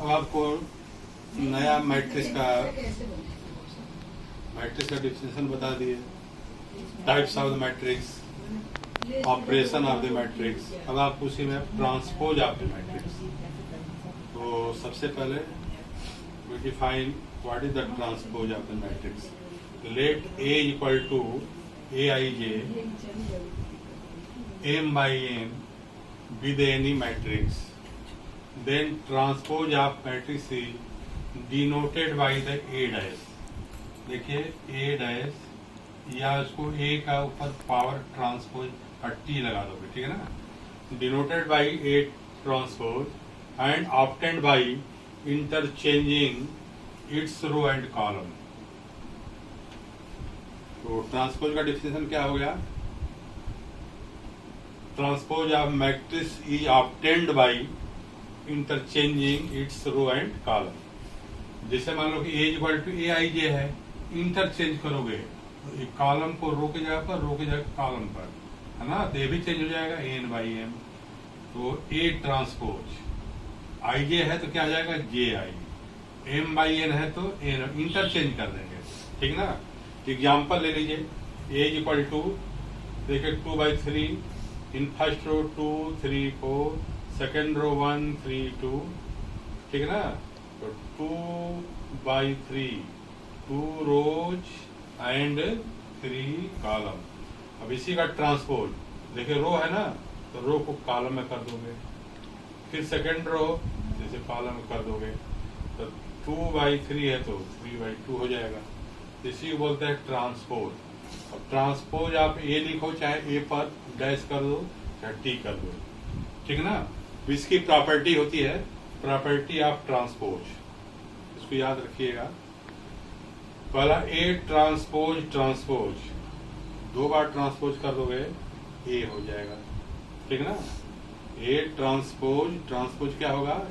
अब आपको नया मैट्रिक्स का डिफिनेशन बता दिए, types of the matrix, operation of the matrix. अब आप उसी में ट्रांसपोज ऑफ द मैट्रिक्स। तो सबसे पहले we define what is the transpose of the matrix. Let A equal to Aij m by n be the any matrix. Then transpose of matrix is denoted by the A dash. देखिए A dash या उसको A का ऊपर power transpose और T लगा दोगे, ठीक है ना। Denoted by A transpose and obtained by interchanging its row and column. तो ट्रांसपोज का डिफिनेशन क्या हो गया? Transpose of matrix is obtained by interchanging its row and column. जैसे मान लो कि A इक्वल टू Aij है, इंटरचेंज करोगे तो कॉलम को रो की जगह पर, रो की जगह कॉलम पर, है ना। तो ये भी चेंज हो जाएगा n बाई m। तो A ट्रांसपोज Ij है तो क्या आ जाएगा Ji, m बाई n है तो n, इंटरचेंज कर देंगे, ठीक ना। एग्जाम्पल ले लीजिए, A इक्वल टू देखिए 2/3, in first row 2 3 4, second row 1 3 2, ठीक है ना। तो 2/3, 2 रोज एंड 3 कॉलम। अब इसी का ट्रांसपोज देखिए, रो है ना तो रो को कॉलम में कर दोगे, फिर सेकेंड रो जैसे कॉलम में कर दोगे, तो 2/3 है तो 3/2 हो जाएगा। इसी को बोलते हैं ट्रांसपोज। अब ट्रांसपोज आप ए लिखो, चाहे ए पर डैश कर दो चाहे टी कर दो, ठीक ना। तो इसकी प्रॉपर्टी होती है प्रॉपर्टी ऑफ ट्रांसपोज, इसको याद रखिएगा। पहला ए ट्रांसपोज ट्रांसपोज, 2 बार ट्रांसपोज कर दोगे ए हो जाएगा, ठीक ना। ए ट्रांसपोज ट्रांसपोज क्या होगा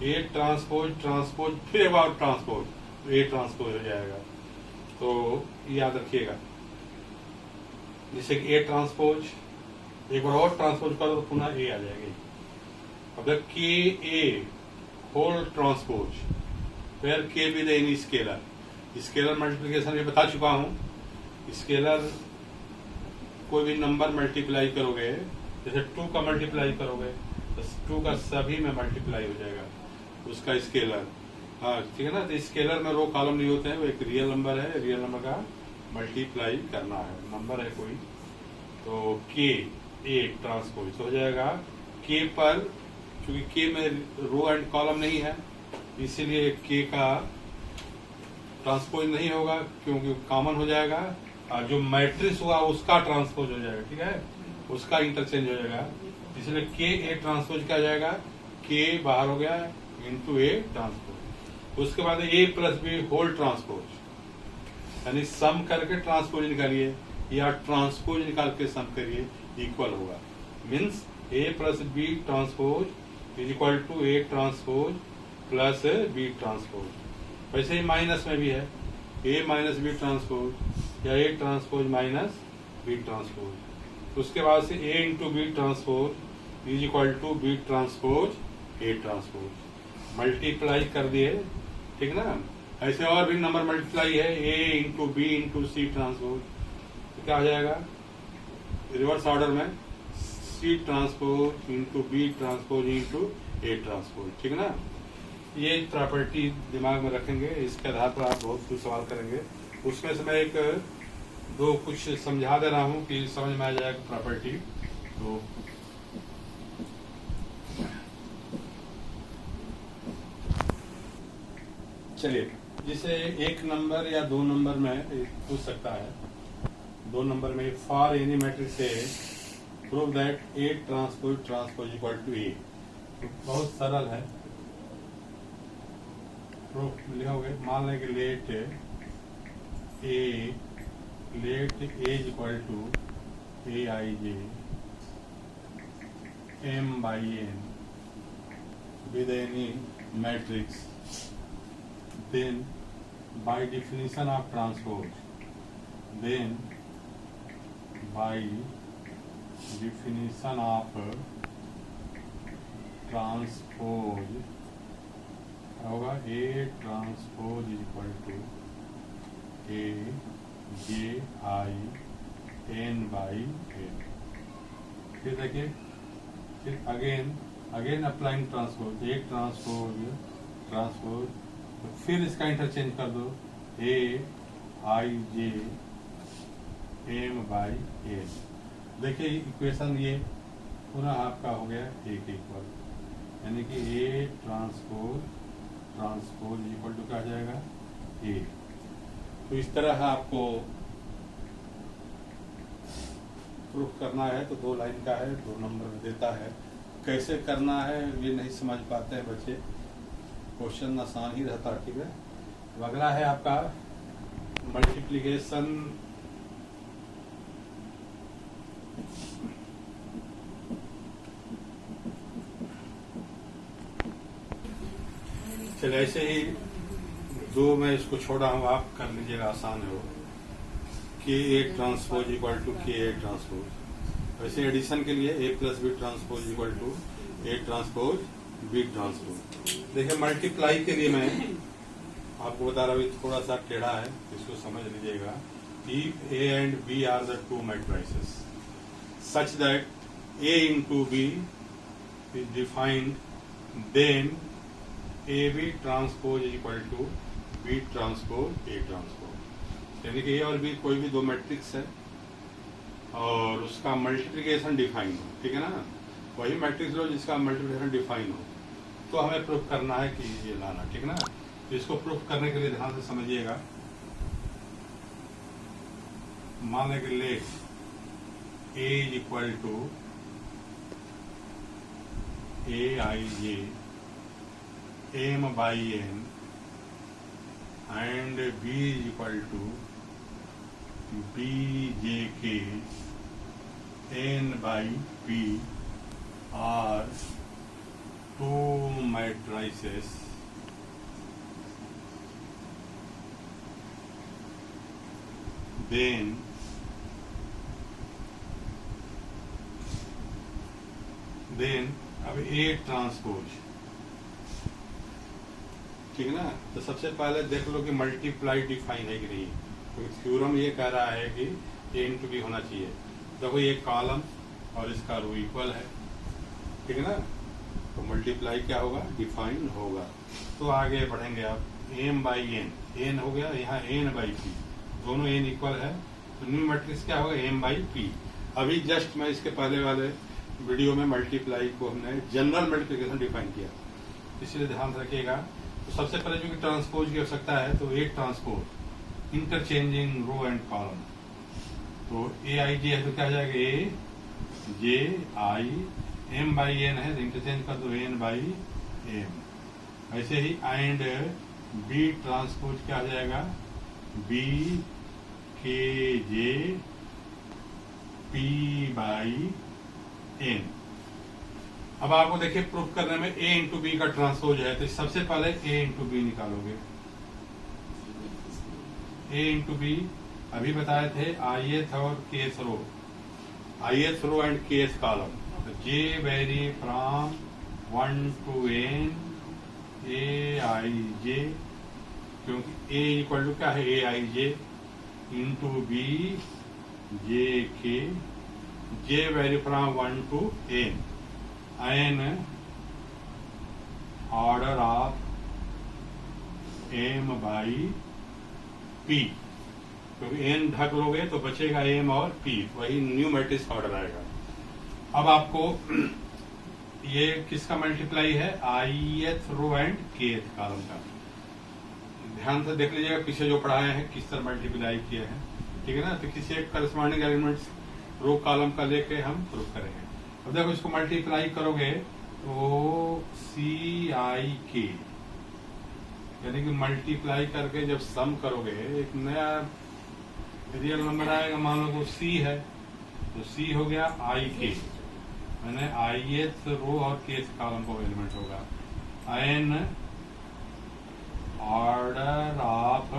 ए ट्रांसपोज ट्रांसपोज, फिर एक बार ट्रांसपोज, ए ट्रांसपोज हो जाएगा। तो याद रखिएगा, जैसे कि ए ट्रांसपोज, एक बार और ट्रांसपोज करो तो पुनः ए आ जाएगी। अब के ए होल ट्रांसपोज, फिर के with any scalar. Scalar multiplication में बता चुका हूं। स्केलर कोई भी नंबर मल्टीप्लाई करोगे, जैसे 2 का मल्टीप्लाई करोगे तो 2 का सभी में मल्टीप्लाई हो जाएगा उसका स्केलर, हाँ ठीक है ना। तो स्केलर में रो कॉलम नहीं होते हैं, वो एक रियल नंबर है, रियल नंबर का मल्टीप्लाई करना है, नंबर है कोई। तो के ए ट्रांसपोज हो जाएगा के पर, क्योंकि के में रो एंड कॉलम नहीं है इसीलिए के का ट्रांसपोज नहीं होगा, क्योंकि कॉमन हो जाएगा। और जो मैट्रिक्स हुआ उसका ट्रांसपोज हो जाएगा, ठीक है, उसका इंटरचेंज हो जाएगा। इसलिए के ए ट्रांसपोज क्या हो जाएगा, के बाहर हो गया इंटू ए ट्रांसपोज। उसके बाद ए प्लस बी होल ट्रांसपोज, यानी सम करके ट्रांसपोज निकालिए या ट्रांसपोज निकाल के सम करिए, इक्वल होगा। Means A plus B transpose is equal to A transpose plus B transpose. वैसे ही माइनस में भी है, ए माइनस बी ट्रांसपोज या A transpose minus B transpose. उसके बाद से A into B transpose is equal to B transpose A transpose. Multiply कर दिए, ठीक ना। ऐसे और भी नंबर मल्टीप्लाई है, A into B into C transpose, तो क्या आ जाएगा रिवर्स ऑर्डर में, C transpose into B transpose into A transpose, ठीक ना। ये प्रॉपर्टी दिमाग में रखेंगे, इसके आधार पर आप बहुत कुछ सवाल करेंगे। उसमें से मैं एक दो कुछ समझा दे रहा हूँ कि समझ में आ जाएगा प्रॉपर्टी। तो चलिए, जिसे एक नंबर या 2 नंबर में पूछ सकता है, 2 नंबर में for any matrix A prove that A transpose transpose equal to A. बहुत सरल है, प्रूफ लिखोगे, मान लें कि let A is equal to A I J m by n with any matrix, then by definition of transpose, then by definition of transpose होगा A transpose is equal to A J I N by N. फिर देखिए, फिर again applying transpose, एक transpose तो फिर इसका interchange कर दो, A I J M by N. देखिए इक्वेशन ये पुनः आपका हो गया ए के इक्वल, यानी कि ए ट्रांसपोज इक्वल टू क्या आ जाएगा ए। तो इस तरह आपको प्रूफ करना है तो 2 लाइन का है, 2 नंबर में देता है। कैसे करना है ये नहीं समझ पाते हैं बच्चे, क्वेश्चन आसान ही रहता, ठीक है। तो अगला है आपका मल्टीप्लिकेशन चलिए ऐसे ही 2 मैं इसको छोड़ा हूँ, आप कर लीजिएगा, आसान हो। के ए ट्रांसपोज इक्वल टू के ए ट्रांसपोज। वैसे एडिशन के लिए A plus B transpose equal to A transpose B transpose. देखिए मल्टीप्लाई के लिए मैं आपको बता रहा हूँ, थोड़ा सा टेढ़ा है, इसको समझ लीजिएगा। If A and B are the 2 matrices such that A into B is defined, then A B transpose is equal to B transpose A transpose. यानी कि ए और बी कोई भी 2 मैट्रिक्स है और उसका मल्टीप्लिकेशन डिफाइन हो, ठीक है ना। वही मैट्रिक्स लो जिसका मल्टीप्लिकेशन डिफाइन हो, तो हमें प्रूफ करना है कि ये लाना, ठीक है ना। तो इसको प्रूफ करने के लिए ध्यान से समझिएगा। मान लें कि let A is equal to A I J M by N and B is equal to B J K N by P are 2 matrices then अब A ट्रांसपोज, ठीक है ना। तो सबसे पहले देख लो कि मल्टीप्लाई डिफाइन है कि नहीं, क्योंकि तो थ्योरम ये कह रहा है कि ए इंटू बी होना चाहिए। देखो ये कॉलम और इसका रो इक्वल है, ठीक है ना। तो मल्टीप्लाई क्या होगा, डिफाइन होगा। तो आगे बढ़ेंगे आप, एम बाई एन, एन हो गया, यहाँ एन बाई पी, दोनों एन इक्वल है, तो न्यू मैट्रिक्स क्या होगा, एम बाई पी। अभी जस्ट मैं इसके पहले वाले वीडियो में मल्टीप्लाई को हमने जनरल मल्टीप्लिकेशन डिफाइन किया, इसलिए ध्यान रखिएगा। तो सबसे पहले जो कि ट्रांसपोज की आवश्यकता है, तो A transpose interchanging row and column. तो ए आई जे है तो क्या आ जाएगा, A J I M by N है तो इंटरचेंज कर दो एन बाई एम। ऐसे ही एंड बी ट्रांसपोज क्या आ जाएगा, B K J P by N. अब आपको देखिए प्रूफ करने में ए इंटू बी का ट्रांसपोज है, तो सबसे पहले ए इंटू बी निकालोगे। ए इंटू बी अभी बताए थे ith और kth row, ith row and kth column. तो J vary from 1 to n A I J, क्योंकि ए इक्वल टू क्या है, ए I J into B J K, J vary from 1 to n N order of M by P, क्योंकि N ढक लोगे तो बचेगा M और पी, वही न्यू मैट्रिक्स ऑर्डर आएगा। अब आपको ये किसका मल्टीप्लाई है, ith row and kth column का। ध्यान से देख लीजिएगा पीछे जो पढ़ाए हैं किस तरह मल्टीप्लाई किए हैं, ठीक है ना। तो किसी एक करस्पॉन्डिंग एलिमेंट्स रो कॉलम का लेके हम प्रूफ करेंगे। अब देखो इसको मल्टीप्लाई करोगे तो सी आई के, यानी कि मल्टीप्लाई करके जब सम करोगे एक नया रियल नंबर आएगा। मान लो वो सी है तो सी हो गया आई के, मैंने ith रो और kth कॉलम को एलिमेंट होगा। N order of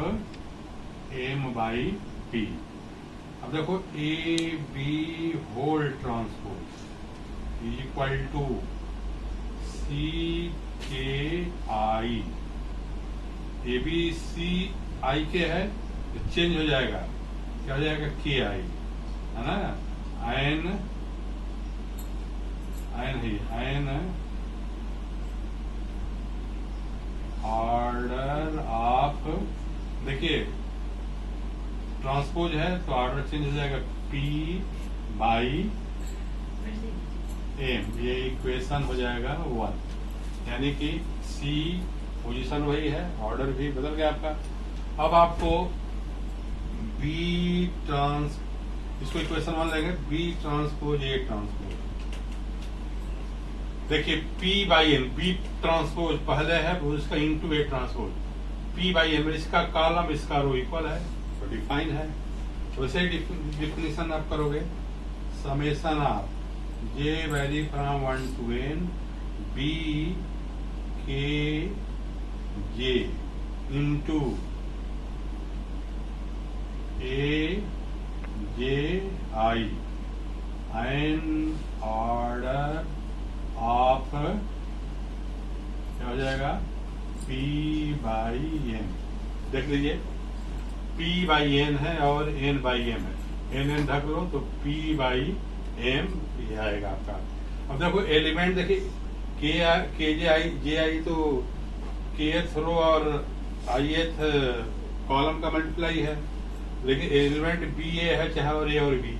M by P. अब देखो A B whole transpose equal to C K I, A B C आई के है तो चेंज हो जाएगा, क्या हो जाएगा के आई, है ना, एन एन ऑर्डर ऑफ, देखिए ट्रांसपोज है तो ऑर्डर चेंज हो जाएगा पी बाई एम, ये इक्वेशन हो जाएगा 1, यानी कि सी पोजीशन वही है, ऑर्डर भी बदल गया आपका। अब आपको बी ट्रांस, इसको इक्वेशन 1 लेंगे, बी ट्रांसपोज ए ट्रांसपोज, देखिए P by M, B transpose पहले है उसका into A transpose, P by M, इसका कॉलम इसका रो इक्वल है तो डिफाइन है। वैसे डिफिनेशन आप करोगे, summation of J vary from 1 to n B K J into A J I N order of, क्या हो जाएगा, P बाई एम। देख लीजिए P बाई एन है और N बाई एम है, N ढक लो तो P बाई एम ये आएगा आपका। अब देखो एलिमेंट देखिए के जे आई तो kth रो और ith कॉलम का मल्टीप्लाई है, लेकिन एलिमेंट बी ए है चाहे और ए और बी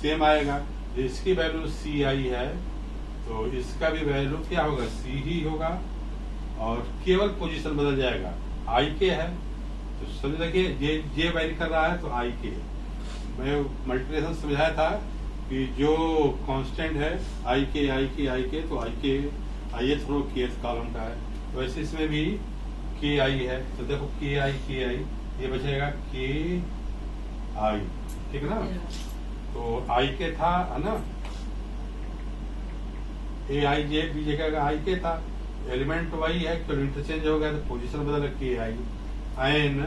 सेम आएगा, इसकी वैल्यू सी आई है तो इसका भी वैल्यू क्या होगा, सी ही होगा, और केवल पोजीशन बदल जाएगा, आई के है तो समझ देखिए जे वैरी कर रहा है तो आई के, मैं मल्टीप्लिकेशन समझाया था कि जो कांस्टेंट है आई के तो आई के आई एथ रो के कॉलम का है, तो वैसे इसमें भी के आई है तो देखो के आई ये बचेगा के आई, ठीक है ना, तो आई के था, है ना, ए आई जे बी जगह आई के था, एलिमेंट तो वही है, केवल इंटरचेंज हो गया तो पोजीशन बदल के I N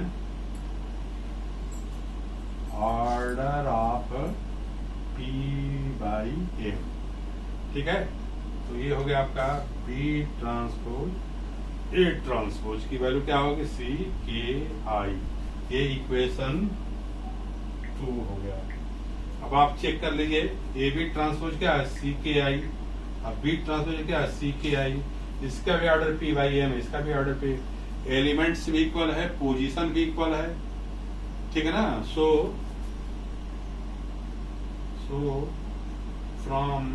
order of P by M, ठीक है। तो ये हो गया आपका बी ट्रांसपोज ए ट्रांसपोज की वैल्यू क्या होगी, सी के आई, ये इक्वेशन 2 हो गया। अब आप चेक कर लीजिए ए बी ट्रांसपोज क्या है, सी के आई, अब बी ट्रांसपोज क्या है, सी के आई, इसका भी ऑर्डर पी बाई एम, इसका भी ऑर्डर पी, एलिमेंट्स भी इक्वल है, पोजीशन भी इक्वल है, ठीक है ना। So from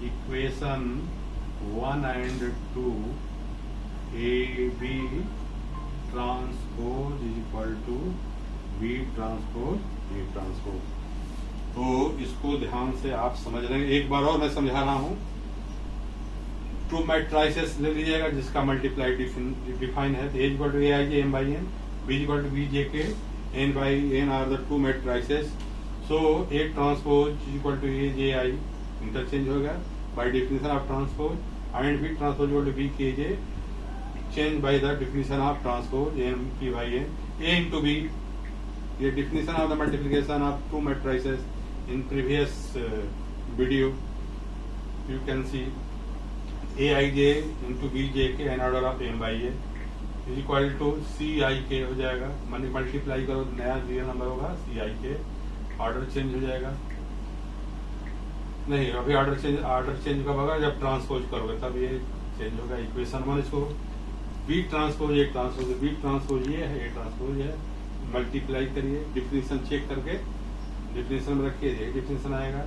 equation 1 and 2 A B transpose is equal to B transpose A transpose. तो इसको ध्यान से आप समझ रहे हैं, एक बार और मैं समझा रहा हूं, 2 मैट्रिसेस ले लीजिएगा जिसका मल्टीप्लाई डिफाइन है, A equal to A I J M by N, B equal to B J K N by N are the 2 matrices, so A transpose equal to A J I interchange होगा by definition of transpose, and B transpose equal to B K J change by the definition of transpose M P by N, A into B, ये definition of the multiplication of 2 matrices in previous video you can see aij into bjk and order of m by a is equal to zik हो जाएगा, multiply करो नया real number होगा zik, order change हो जाएगा, नहीं अभी order change कब होगा, जब ट्रांसपोज करोगे तब ये चेंज होगा। इक्वेशन 1 इसको B transpose A transpose, B transpose ये है, ए ट्रांसपोज है, मल्टीप्लाई करिए, डिफिनेशन चेक करके डिफिनेशन में रखिए, डिफिनेशन आएगा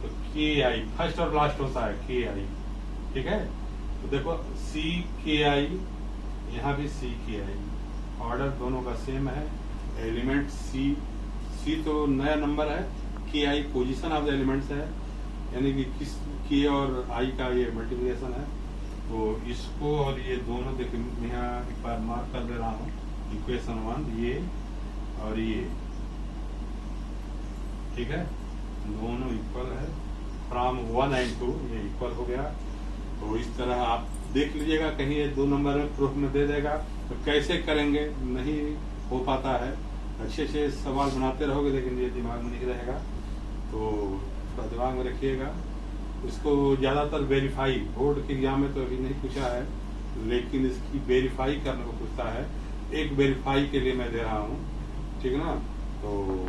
तो के आई फर्स्ट और लास्ट होता है के आई, ठीक है। तो देखो सी के आई, यहाँ भी सी के आई, ऑर्डर दोनों का सेम है, एलिमेंट सी तो नया नंबर है, के आई पोजीशन ऑफ द एलिमेंट्स है, यानी कि किस के और आई का ये मल्टीप्लिकेशन है, तो इसको और ये दोनों देखिए मैं यहाँ एक बार मार्क कर दे रहा हूँ, इक्वेशन 1 ये और ये, ठीक है, दोनों इक्वल है, फ्रॉम 1 and 2 ये इक्वल हो गया। तो इस तरह आप देख लीजिएगा, कहीं ये 2 नंबर में प्रूफ में दे देगा तो कैसे करेंगे, नहीं हो पाता है, अच्छे से सवाल बनाते रहोगे लेकिन ये दिमाग में नहीं रहेगा, तो थोड़ा दिमाग में रखिएगा। इसको ज़्यादातर वेरीफाई, बोर्ड के एग्जाम में तो अभी नहीं पूछा है, लेकिन इसकी वेरीफाई करने को पूछता है। एक वेरीफाई के लिए मैं दे रहा हूँ, ठीक है ना। तो